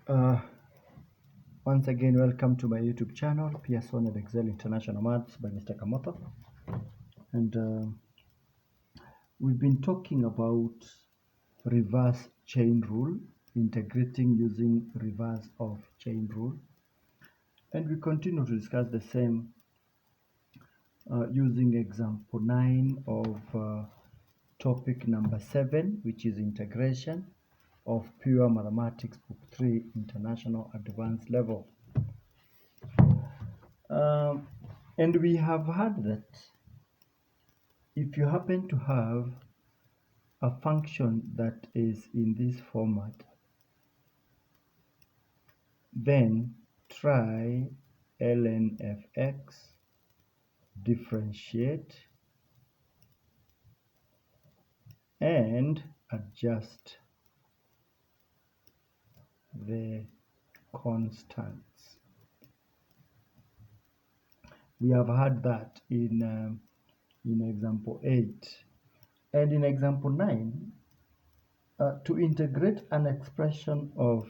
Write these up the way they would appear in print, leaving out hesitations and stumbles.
Uh, Once again, welcome to my YouTube channel, Pearson and Excel International Maths by Mr. Kamoto. And we've been talking about reverse chain rule, integrating using reverse of chain rule. And we continue to discuss the same using example 9 of topic number 7, which is integration of pure mathematics book 3 international advanced level. And we have heard that if you happen to have a function that is in this format, then try ln f(x), differentiate, and adjust the constants. We have had that in example 8. And in example 9, to integrate an expression of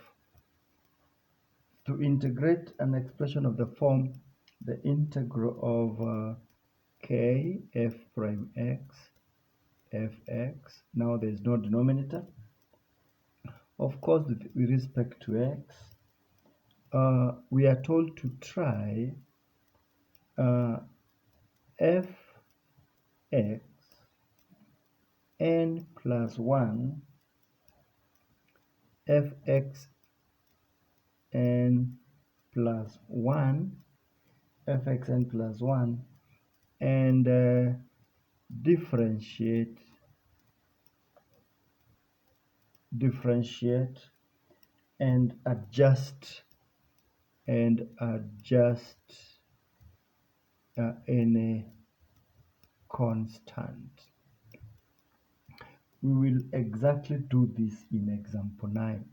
the form the integral of k f prime x fx. Now there is no denominator. Of course, with respect to x, we are told to try fx n plus 1 fx n plus 1 fx n plus 1 and differentiate and adjust any constant. We will exactly do this in example 9.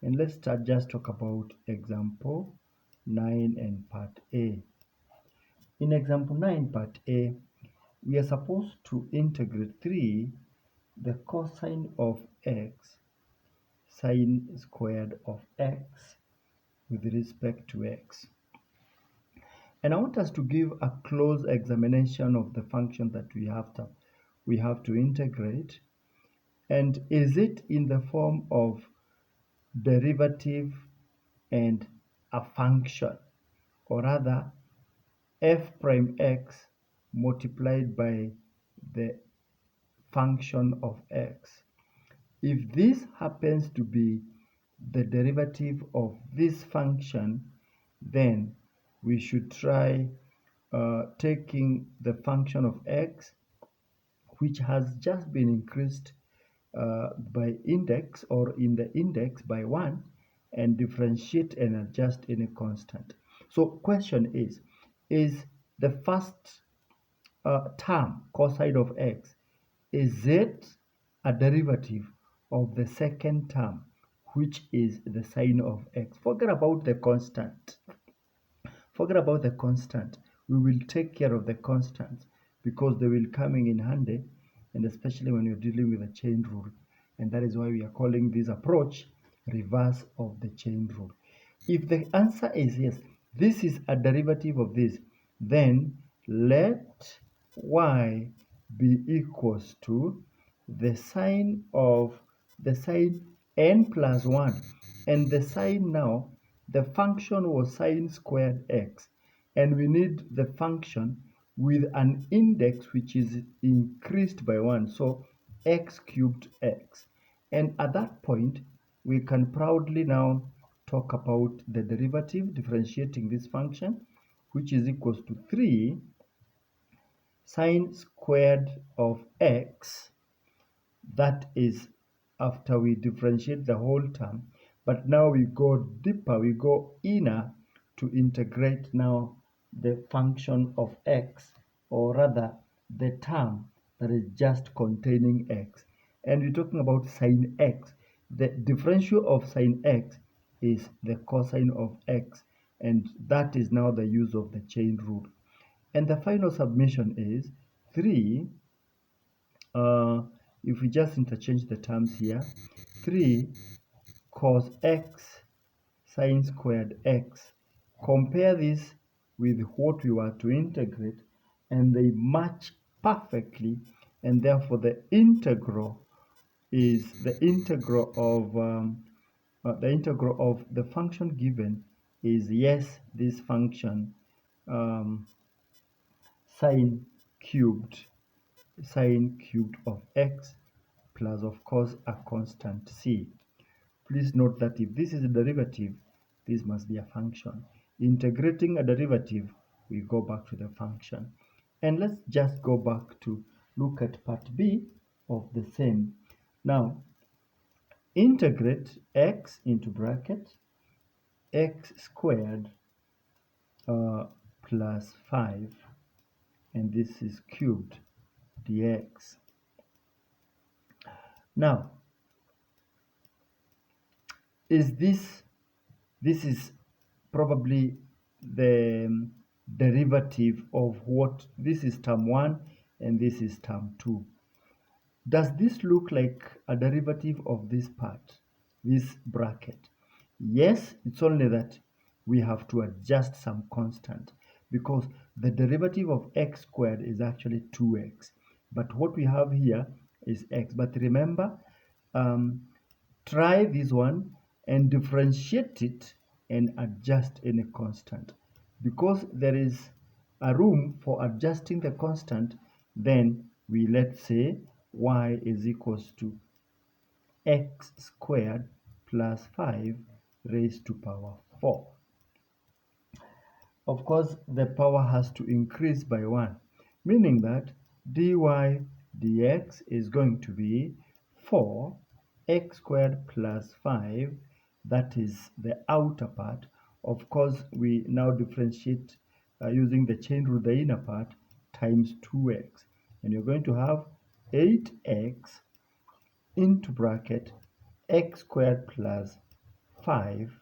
And let's just talk about example 9 and part A. In example 9 part A, we are supposed to integrate 3 the cosine of x sine squared of x with respect to x. And I want us to give a close examination of the function that we have to integrate. And is it in the form of derivative and a function, or rather f prime x multiplied by the function of x? If this happens to be the derivative of this function, then we should try taking the function of x, which has just been increased by index or in the index by 1, and differentiate and adjust any constant. So question is the first term cosine of x, is it a derivative of the second term, which is the sine of x? Forget about the constant. We will take care of the constants because they will coming in handy, and especially when you're dealing with a chain rule. And that is why we are calling this approach reverse of the chain rule. If the answer is yes, this is a derivative of this, then let y be equals to the sine n plus 1, and the sine now, the function was sine squared x, and we need the function with an index which is increased by 1, so x cubed x. And at that point, we can proudly now talk about the derivative, differentiating this function, which is equals to 3 sine squared of x. That is after we differentiate the whole term. But now we go deeper, we go inner to integrate now the function of x, or rather the term that is just containing x. And we're talking about sine x. The differential of sine x is the cosine of x, and that is now the use of the chain rule. And the final submission is 3, if we just interchange the terms here, 3 cos x sine squared x. Compare this with what we were to integrate, and they match perfectly, and therefore the integral is the integral of the function given is, yes, this function um, sine cubed of x plus, of course, a constant c. Please note that if this is a derivative, this must be a function. Integrating a derivative, we go back to the function. And let's just go back to look at part B of the same. Now, integrate x into bracket x squared plus 5, and this is cubed dx. Now, this is probably the derivative of what this is term 1 and this is term 2. Does this look like a derivative of this part, this bracket? Yes, it's only that we have to adjust some constant, because the derivative of x squared is actually 2x, but what we have here is x. But remember, try this one and differentiate it and adjust any constant. Because there is a room for adjusting the constant, then we, let's say, y is equals to x squared plus 5 raised to power 4. Of course, the power has to increase by 1, meaning that dy dx is going to be 4 x squared plus 5, that is the outer part. Of course, we now differentiate using the chain rule, the inner part, times 2x. And you're going to have 8x into bracket x squared plus 5.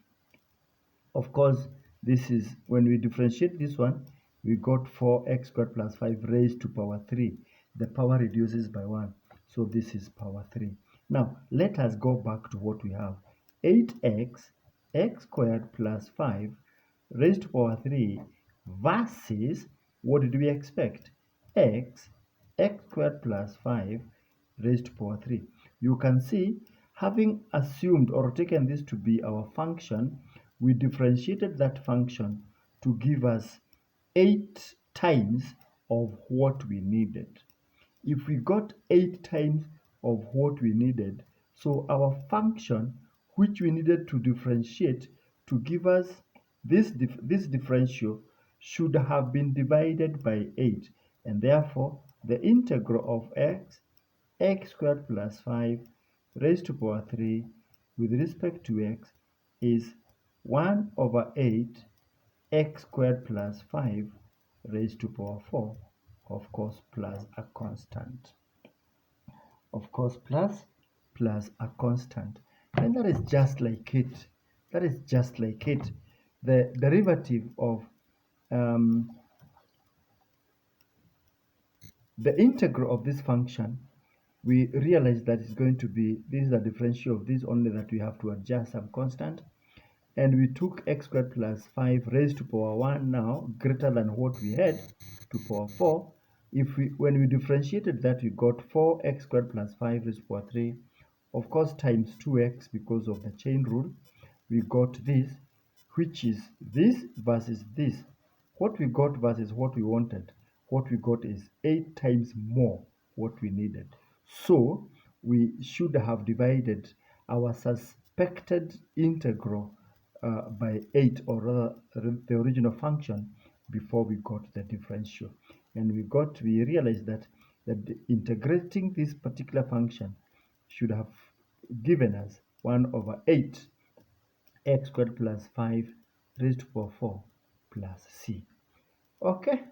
Of course, this is when we differentiate this one, we got 4x squared plus 5 raised to power 3. The power reduces by 1, so this is power 3. Now, let us go back to what we have. 8x x squared plus 5 raised to power 3 versus, what did we expect? X squared plus 5 raised to power 3. You can see, having assumed or taken this to be our function, we differentiated that function to give us 8 times of what we needed. If we got 8 times of what we needed, so our function which we needed to differentiate to give us this differential should have been divided by 8, and therefore the integral of x squared plus 5 raised to power 3 with respect to x is 1 over 8 x squared plus 5 raised to power 4, of course, plus a constant. Of course, plus a constant. And that is just like it. That is just like it. The derivative of the integral of this function, we realize that it's going to be, this is a differential of this, only that we have to adjust some constant. And we took x squared plus 5 raised to power 1 now, greater than what we had, to power 4. When we differentiated that, we got 4x squared plus 5 raised to power 3, of course, times 2x because of the chain rule. We got this, which is this versus this. What we got versus what we wanted, what we got is 8 times more what we needed. So we should have divided our suspected integral by 8, or rather the original function, before we got the differential. And we realized that integrating this particular function should have given us 1 over 8 x squared plus 5 raised to power 4 plus c. Okay,